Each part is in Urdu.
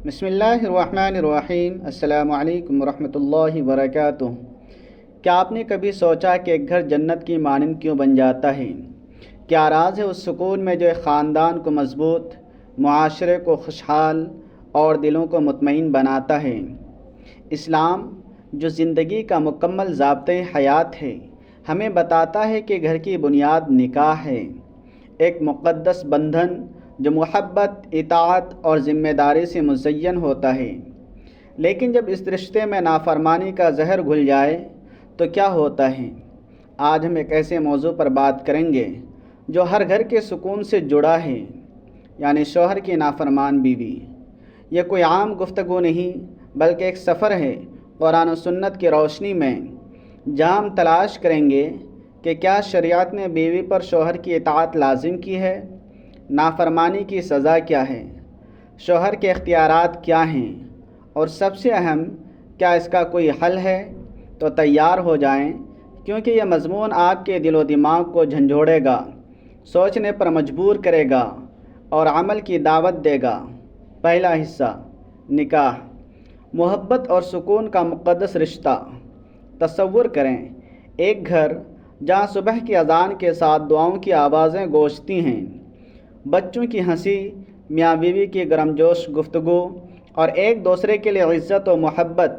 بسم اللہ الرحمن الرحیم۔ السلام علیکم ورحمۃ اللہ وبرکاتہ۔ کیا آپ نے کبھی سوچا کہ ایک گھر جنت کی مانند کیوں بن جاتا ہے؟ کیا راز ہے اس سکون میں جو ایک خاندان کو مضبوط، معاشرے کو خوشحال اور دلوں کو مطمئن بناتا ہے؟ اسلام، جو زندگی کا مکمل ضابطۂ حیات ہے، ہمیں بتاتا ہے کہ گھر کی بنیاد نکاح ہے، ایک مقدس بندھن جو محبت، اطاعت اور ذمہ داری سے مزین ہوتا ہے۔ لیکن جب اس رشتے میں نافرمانی کا زہر گھل جائے تو کیا ہوتا ہے؟ آج ہم ایک ایسے موضوع پر بات کریں گے جو ہر گھر کے سکون سے جڑا ہے، یعنی شوہر کی نافرمان بیوی۔ یہ کوئی عام گفتگو نہیں، بلکہ ایک سفر ہے قرآن و سنت کی روشنی میں، جہاں ہم تلاش کریں گے کہ کیا شریعت نے بیوی پر شوہر کی اطاعت لازم کی ہے؟ نافرمانی کی سزا کیا ہے؟ شوہر کے اختیارات کیا ہیں؟ اور سب سے اہم، کیا اس کا کوئی حل ہے؟ تو تیار ہو جائیں، کیونکہ یہ مضمون آپ کے دل و دماغ کو جھنجھوڑے گا، سوچنے پر مجبور کرے گا اور عمل کی دعوت دے گا۔ پہلا حصہ، نکاح، محبت اور سکون کا مقدس رشتہ۔ تصور کریں ایک گھر جہاں صبح کی اذان کے ساتھ دعاؤں کی آوازیں گونجتی ہیں، بچوں کی ہنسی، میاں بیوی کی گرمجوش گفتگو اور ایک دوسرے کے لیے عزت و محبت۔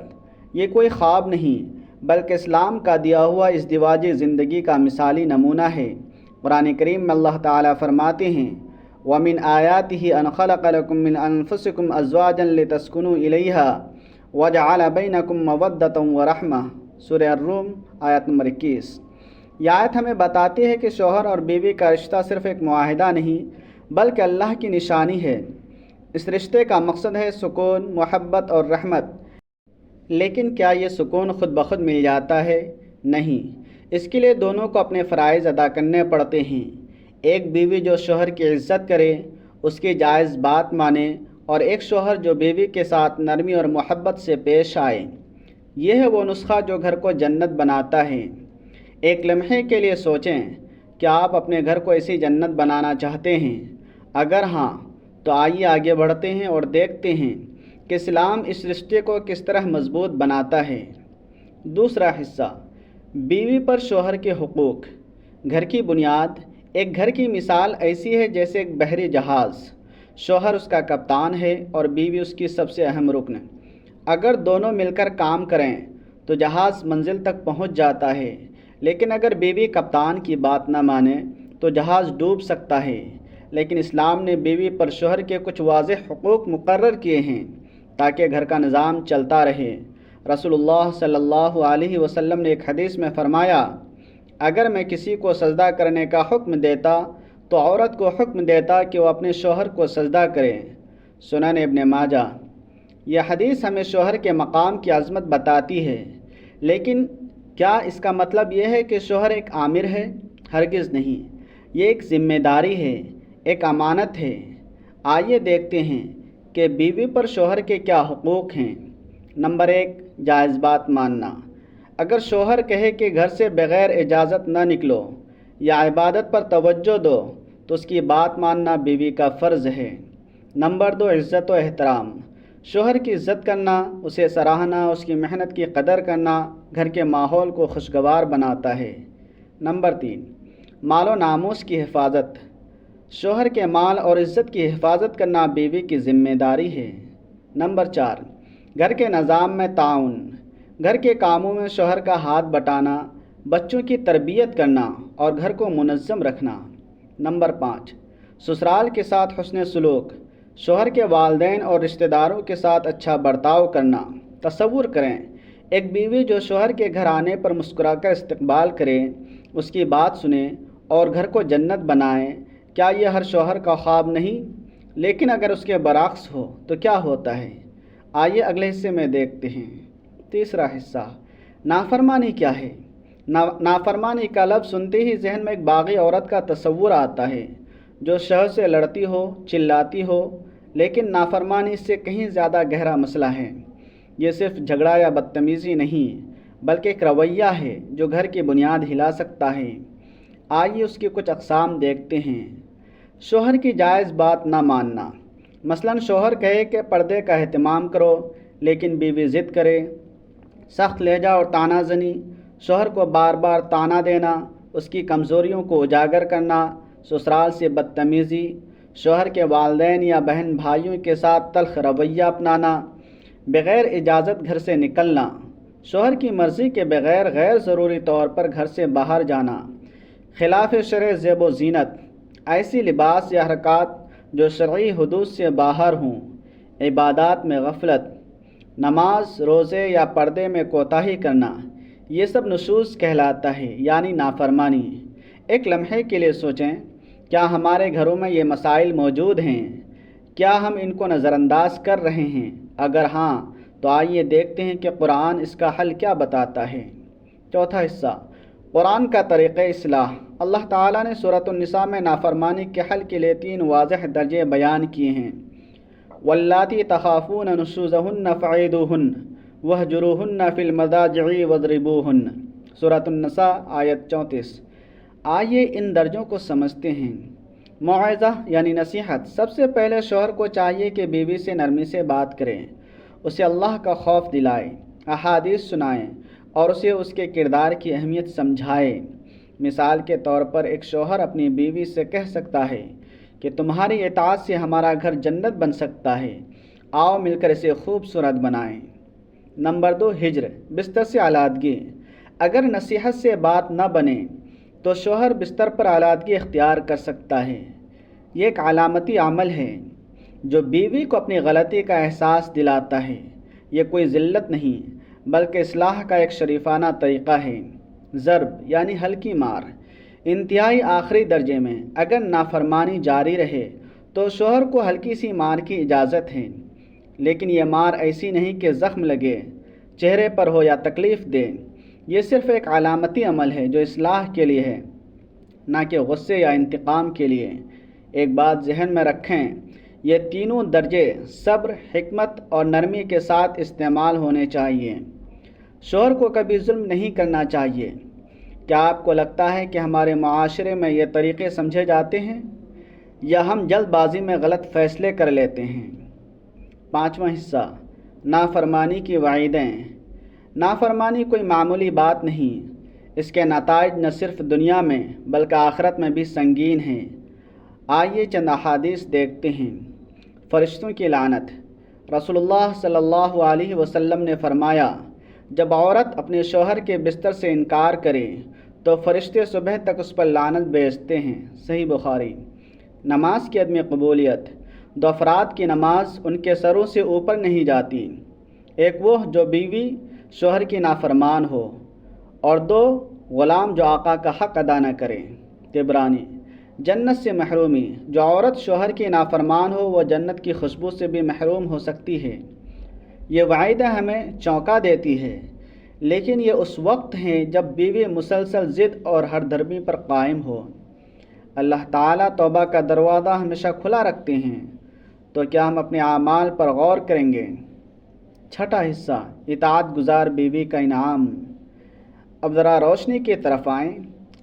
یہ کوئی خواب نہیں، بلکہ اسلام کا دیا ہوا ازدواجی زندگی کا مثالی نمونہ ہے۔ قرآن کریم میں اللہ تعالیٰ فرماتے ہیں، وَمِنْ آيَاتِهِ أَنْ خَلَقَ لَكُم مِّنْ أَنفُسِكُمْ أَزْوَاجًا لِتَسْكُنُوا إِلَيْهَا وَجَعَلَ بَيْنَكُم مَّوَدَّةً وَرَحْمَةً۔ سورہ الروم آیت نمبر 21۔ یہ آیت ہمیں بتاتی ہے کہ شوہر اور بیوی کا رشتہ صرف ایک معاہدہ نہیں، بلکہ اللہ کی نشانی ہے۔ اس رشتے کا مقصد ہے سکون، محبت اور رحمت۔ لیکن کیا یہ سکون خود بخود مل جاتا ہے؟ نہیں، اس کے لیے دونوں کو اپنے فرائض ادا کرنے پڑتے ہیں۔ ایک بیوی جو شوہر کی عزت کرے، اس کی جائز بات مانے، اور ایک شوہر جو بیوی کے ساتھ نرمی اور محبت سے پیش آئے۔ یہ ہے وہ نسخہ جو گھر کو جنت بناتا ہے۔ ایک لمحے کے لیے سوچیں، کیا آپ اپنے گھر کو ایسی جنت بنانا چاہتے ہیں؟ اگر ہاں، تو آئیے آگے بڑھتے ہیں اور دیکھتے ہیں کہ اسلام اس رشتے کو کس طرح مضبوط بناتا ہے۔ دوسرا حصہ، بیوی پر شوہر کے حقوق۔ گھر کی بنیاد۔ ایک گھر کی مثال ایسی ہے جیسے ایک بحری جہاز۔ شوہر اس کا کپتان ہے اور بیوی اس کی سب سے اہم رکن۔ اگر دونوں مل کر کام کریں تو جہاز منزل تک پہنچ جاتا ہے، لیکن اگر بیوی کپتان کی بات نہ مانے تو جہاز ڈوب سکتا ہے۔ لیکن اسلام نے بیوی پر شوہر کے کچھ واضح حقوق مقرر کیے ہیں تاکہ گھر کا نظام چلتا رہے۔ رسول اللہ صلی اللہ علیہ وسلم نے ایک حدیث میں فرمایا، اگر میں کسی کو سجدہ کرنے کا حکم دیتا تو عورت کو حکم دیتا کہ وہ اپنے شوہر کو سجدہ کرے۔ سنن ابن ماجہ۔ یہ حدیث ہمیں شوہر کے مقام کی عظمت بتاتی ہے، لیکن کیا اس کا مطلب یہ ہے کہ شوہر ایک آمر ہے؟ ہرگز نہیں، یہ ایک ذمہ داری ہے، ایک امانت ہے۔ آئیے دیکھتے ہیں کہ بیوی پر شوہر کے کیا حقوق ہیں۔ نمبر 1، جائز بات ماننا۔ اگر شوہر کہے کہ گھر سے بغیر اجازت نہ نکلو یا عبادت پر توجہ دو تو اس کی بات ماننا بیوی کا فرض ہے۔ نمبر 2، عزت و احترام۔ شوہر کی عزت کرنا، اسے سراہنا، اس کی محنت کی قدر کرنا گھر کے ماحول کو خوشگوار بناتا ہے۔ نمبر 3، مال و ناموس کی حفاظت۔ شوہر کے مال اور عزت کی حفاظت کرنا بیوی کی ذمہ داری ہے۔ نمبر 4، گھر کے نظام میں تعاون۔ گھر کے کاموں میں شوہر کا ہاتھ بٹانا، بچوں کی تربیت کرنا اور گھر کو منظم رکھنا۔ نمبر 5، سسرال کے ساتھ حسن سلوک۔ شوہر کے والدین اور رشتہ داروں کے ساتھ اچھا برتاؤ کرنا۔ تصور کریں ایک بیوی جو شوہر کے گھر آنے پر مسکرا کر استقبال کرے، اس کی بات سنے اور گھر کو جنت بنائے۔ کیا یہ ہر شوہر کا خواب نہیں؟ لیکن اگر اس کے برعکس ہو تو کیا ہوتا ہے؟ آئیے اگلے حصے میں دیکھتے ہیں۔ تیسرا حصہ، نافرمانی کیا ہے؟ نافرمانی کا لفظ سنتے ہی ذہن میں ایک باغی عورت کا تصور آتا ہے جو شوہر سے لڑتی ہو، چلاتی ہو، لیکن نافرمانی اس سے کہیں زیادہ گہرا مسئلہ ہے۔ یہ صرف جھگڑا یا بدتمیزی نہیں، بلکہ ایک رویہ ہے جو گھر کی بنیاد ہلا سکتا ہے۔ آئیے اس کی کچھ اقسام دیکھتے ہیں۔ شوہر کی جائز بات نہ ماننا۔ مثلاً شوہر کہے کہ پردے کا اہتمام کرو لیکن بیوی ضد کرے، سخت لہجہ اور طعنہ زنی، شوہر کو بار بار طعنہ دینا، اس کی کمزوریوں کو اجاگر کرنا، سسرال سے بدتمیزی، شوہر کے والدین یا بہن بھائیوں کے ساتھ تلخ رویہ اپنانا، بغیر اجازت گھر سے نکلنا، شوہر کی مرضی کے بغیر غیر ضروری طور پر گھر سے باہر جانا، خلاف شرع زیب و زینت، ایسی لباس یا حرکات جو شرعی حدود سے باہر ہوں، عبادات میں غفلت، نماز، روزے یا پردے میں کوتاہی کرنا، یہ سب نشوز کہلاتا ہے، یعنی نافرمانی۔ ایک لمحے کے لیے سوچیں، کیا ہمارے گھروں میں یہ مسائل موجود ہیں؟ کیا ہم ان کو نظر انداز کر رہے ہیں؟ اگر ہاں تو آئیے دیکھتے ہیں کہ قرآن اس کا حل کیا بتاتا ہے۔ چوتھا حصہ، قرآن کا طریقہ اصلاح۔ اللہ تعالیٰ نے سورۃ النساء میں نافرمانی کے حل کے لیے 3 واضح درجے بیان کیے ہیں۔ واللاتی تخافون نشوزہن فعیدوہن وہجروہن فی المضاجع واضربوہن، سورۃ النساء آیت 34۔ آئیے ان درجوں کو سمجھتے ہیں۔ موعظہ یعنی نصیحت۔ سب سے پہلے شوہر کو چاہیے کہ بیوی سے نرمی سے بات کریں، اسے اللہ کا خوف دلائیں، احادیث سنائیں اور اسے اس کے کردار کی اہمیت سمجھائیں۔ مثال کے طور پر ایک شوہر اپنی بیوی سے کہہ سکتا ہے کہ تمہاری اطاعت سے ہمارا گھر جنت بن سکتا ہے، آؤ مل کر اسے خوبصورت بنائیں۔ نمبر 2، ہجر، بستر سے علیحدگی۔ اگر نصیحت سے بات نہ بنے تو شوہر بستر پر علیحدگی اختیار کر سکتا ہے۔ یہ ایک علامتی عمل ہے جو بیوی کو اپنی غلطی کا احساس دلاتا ہے۔ یہ کوئی ذلت نہیں بلکہ اصلاح کا ایک شریفانہ طریقہ ہے۔ ضرب یعنی ہلکی مار۔ انتہائی آخری درجے میں اگر نافرمانی جاری رہے تو شوہر کو ہلکی سی مار کی اجازت ہے، لیکن یہ مار ایسی نہیں کہ زخم لگے، چہرے پر ہو یا تکلیف دے۔ یہ صرف ایک علامتی عمل ہے جو اصلاح کے لیے ہے، نہ کہ غصے یا انتقام کے لیے۔ ایک بات ذہن میں رکھیں، یہ تینوں درجے صبر، حکمت اور نرمی کے ساتھ استعمال ہونے چاہیے۔ شوہر کو کبھی ظلم نہیں کرنا چاہیے۔ کیا آپ کو لگتا ہے کہ ہمارے معاشرے میں یہ طریقے سمجھے جاتے ہیں یا ہم جلد بازی میں غلط فیصلے کر لیتے ہیں؟ پانچواں حصہ، نافرمانی کی وعیدیں۔ نافرمانی کوئی معمولی بات نہیں، اس کے نتائج نہ صرف دنیا میں بلکہ آخرت میں بھی سنگین ہیں۔ آئیے چند احادیث دیکھتے ہیں۔ فرشتوں کی لعنت۔ رسول اللہ صلی اللہ علیہ وسلم نے فرمایا، جب عورت اپنے شوہر کے بستر سے انکار کرے تو فرشتے صبح تک اس پر لعنت بھیجتے ہیں۔ صحیح بخاری۔ نماز کی عدم قبولیت۔ 2 افراد کی نماز ان کے سروں سے اوپر نہیں جاتی، ایک وہ جو بیوی شوہر کی نافرمان ہو، اور 2 غلام جو آقا کا حق ادا نہ کرے۔ طبرانی۔ جنت سے محرومی۔ جو عورت شوہر کی نافرمان ہو وہ جنت کی خوشبو سے بھی محروم ہو سکتی ہے۔ یہ وعیدہ ہمیں چونکا دیتی ہے، لیکن یہ اس وقت ہیں جب بیوی مسلسل ضد اور ہر دھرمی پر قائم ہو۔ اللہ تعالیٰ توبہ کا دروازہ ہمیشہ کھلا رکھتے ہیں، تو کیا ہم اپنے اعمال پر غور کریں گے؟ چھٹا حصہ، اطاعت گزار بیوی کا انعام۔ اب ذرا روشنی کی طرف آئیں۔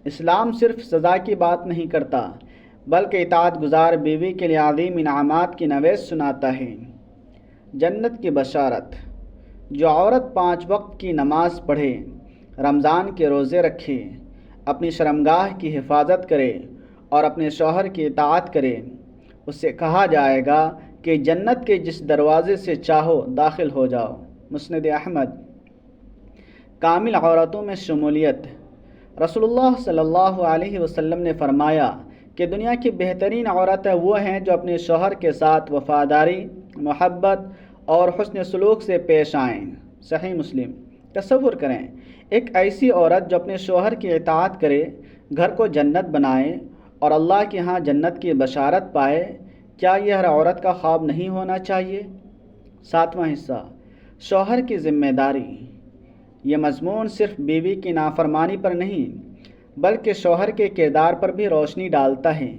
اسلام صرف سزا کی بات نہیں کرتا بلکہ اطاعت گزار بیوی کے لیے عظیم انعامات کی نوید سناتا ہے۔ جنت کی بشارت۔ جو عورت 5 وقت کی نماز پڑھے، رمضان کے روزے رکھے، اپنی شرمگاہ کی حفاظت کرے اور اپنے شوہر کی اطاعت کرے، اس سے کہا جائے گا کہ جنت کے جس دروازے سے چاہو داخل ہو جاؤ۔ مسند احمد۔ کامل عورتوں میں شمولیت۔ رسول اللہ صلی اللہ علیہ وسلم نے فرمایا کہ دنیا کی بہترین عورتیں وہ ہیں جو اپنے شوہر کے ساتھ وفاداری، محبت اور حسن سلوک سے پیش آئیں۔ صحیح مسلم۔ تصور کریں، ایک ایسی عورت جو اپنے شوہر کی اطاعت کرے، گھر کو جنت بنائے اور اللہ کے ہاں جنت کی بشارت پائے۔ کیا یہ ہر عورت کا خواب نہیں ہونا چاہیے؟ ساتواں حصہ، شوہر کی ذمہ داری۔ یہ مضمون صرف بیوی کی نافرمانی پر نہیں بلکہ شوہر کے کردار پر بھی روشنی ڈالتا ہے۔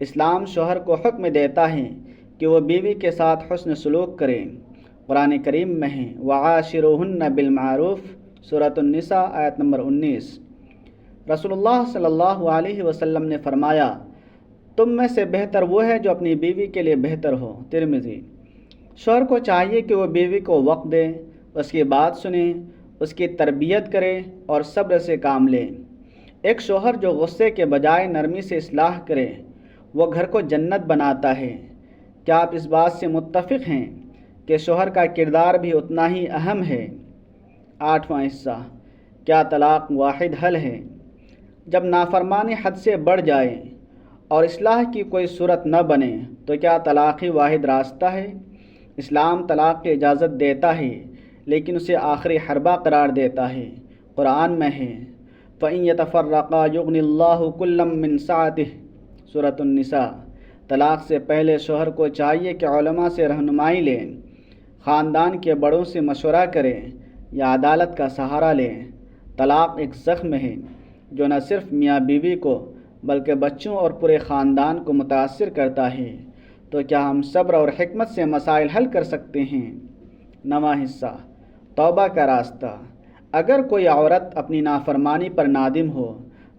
اسلام شوہر کو حکم دیتا ہے کہ وہ بیوی کے ساتھ حسن سلوک کرے۔ قرآن کریم میں ہے، وعاشروہن بالمعروف، سورۃ النساء آیت نمبر 19۔ رسول اللہ صلی اللہ علیہ وسلم نے فرمایا، تم میں سے بہتر وہ ہے جو اپنی بیوی کے لیے بہتر ہو۔ ترمذی۔ شوہر کو چاہیے کہ وہ بیوی کو وقت دے، اس کی بات سنے، اس کی تربیت کرے اور صبر سے کام لے۔ ایک شوہر جو غصے کے بجائے نرمی سے اصلاح کرے وہ گھر کو جنت بناتا ہے۔ کیا آپ اس بات سے متفق ہیں کہ شوہر کا کردار بھی اتنا ہی اہم ہے؟ 8واں حصہ، کیا طلاق واحد حل ہے؟ جب نافرمانی حد سے بڑھ جائے اور اصلاح کی کوئی صورت نہ بنے تو کیا طلاق ہی واحد راستہ ہے؟ اسلام طلاق کی اجازت دیتا ہے لیکن اسے آخری حربہ قرار دیتا ہے۔ قرآن میں ہے فَإِن يَتَفَرَّقَا يُغْنِ اللَّهُ كُلًّا مِّن سَعَتِهِ، سورۃ النساء۔ طلاق سے پہلے شوہر کو چاہیے کہ علماء سے رہنمائی لیں، خاندان کے بڑوں سے مشورہ کریں یا عدالت کا سہارا لیں۔ طلاق ایک زخم ہے جو نہ صرف میاں بیوی کو بلکہ بچوں اور پورے خاندان کو متاثر کرتا ہے۔ تو کیا ہم صبر اور حکمت سے مسائل حل کر سکتے ہیں؟ 9واں حصہ، توبہ کا راستہ۔ اگر کوئی عورت اپنی نافرمانی پر نادم ہو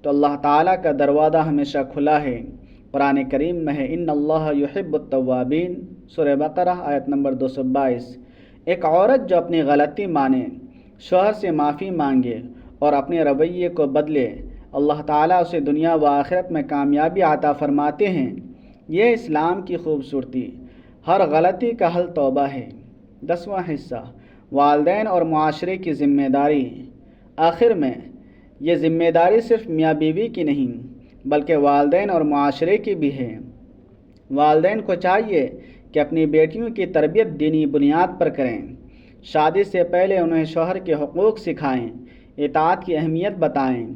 تو اللہ تعالیٰ کا دروازہ ہمیشہ کھلا ہے۔ قرآن کریم میں ہے ان اللہ یحب التوابین، سورہ بقرہ آیت نمبر 222۔ ایک عورت جو اپنی غلطی مانے، شوہر سے معافی مانگے اور اپنے رویے کو بدلے، اللہ تعالیٰ اسے دنیا و آخرت میں کامیابی عطا فرماتے ہیں۔ یہ اسلام کی خوبصورتی۔ ہر غلطی کا حل توبہ ہے۔ 10واں حصہ، والدین اور معاشرے کی ذمہ داری۔ آخر میں یہ ذمہ داری صرف میاں بیوی کی نہیں بلکہ والدین اور معاشرے کی بھی ہے۔ والدین کو چاہیے کہ اپنی بیٹیوں کی تربیت دینی بنیاد پر کریں۔ شادی سے پہلے انہیں شوہر کے حقوق سکھائیں، اطاعت کی اہمیت بتائیں۔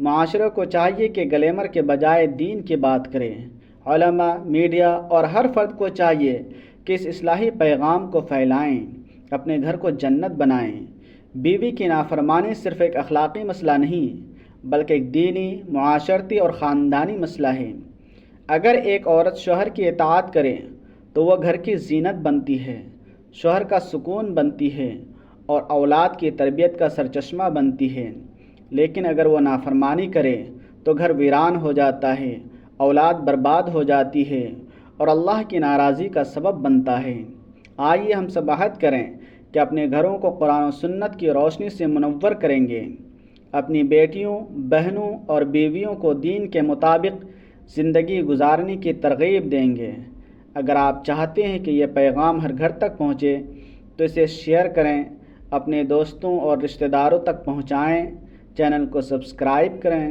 معاشرے کو چاہیے کہ گلیمر کے بجائے دین کی بات کریں۔ علماء، میڈیا اور ہر فرد کو چاہیے کہ اس اصلاحی پیغام کو پھیلائیں، اپنے گھر کو جنت بنائیں۔ بیوی کی نافرمانی صرف ایک اخلاقی مسئلہ نہیں بلکہ ایک دینی، معاشرتی اور خاندانی مسئلہ ہے۔ اگر ایک عورت شوہر کی اطاعت کرے تو وہ گھر کی زینت بنتی ہے، شوہر کا سکون بنتی ہے اور اولاد کی تربیت کا سرچشمہ بنتی ہے۔ لیکن اگر وہ نافرمانی کرے تو گھر ویران ہو جاتا ہے، اولاد برباد ہو جاتی ہے اور اللہ کی ناراضی کا سبب بنتا ہے۔ آئیے ہم سب عہد کریں کہ اپنے گھروں کو قرآن و سنت کی روشنی سے منور کریں گے، اپنی بیٹیوں، بہنوں اور بیویوں کو دین کے مطابق زندگی گزارنے کی ترغیب دیں گے۔ اگر آپ چاہتے ہیں کہ یہ پیغام ہر گھر تک پہنچے تو اسے شیئر کریں، اپنے دوستوں اور رشتہ داروں تک پہنچائیں، چینل کو سبسکرائب کریں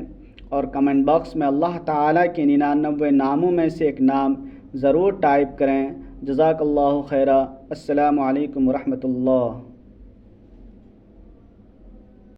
اور کمنٹ باکس میں اللہ تعالیٰ کے 99 ناموں میں سے ایک نام ضرور ٹائپ کریں۔ جزاک اللہ خیرہ۔ السلام علیکم ورحمۃ اللہ۔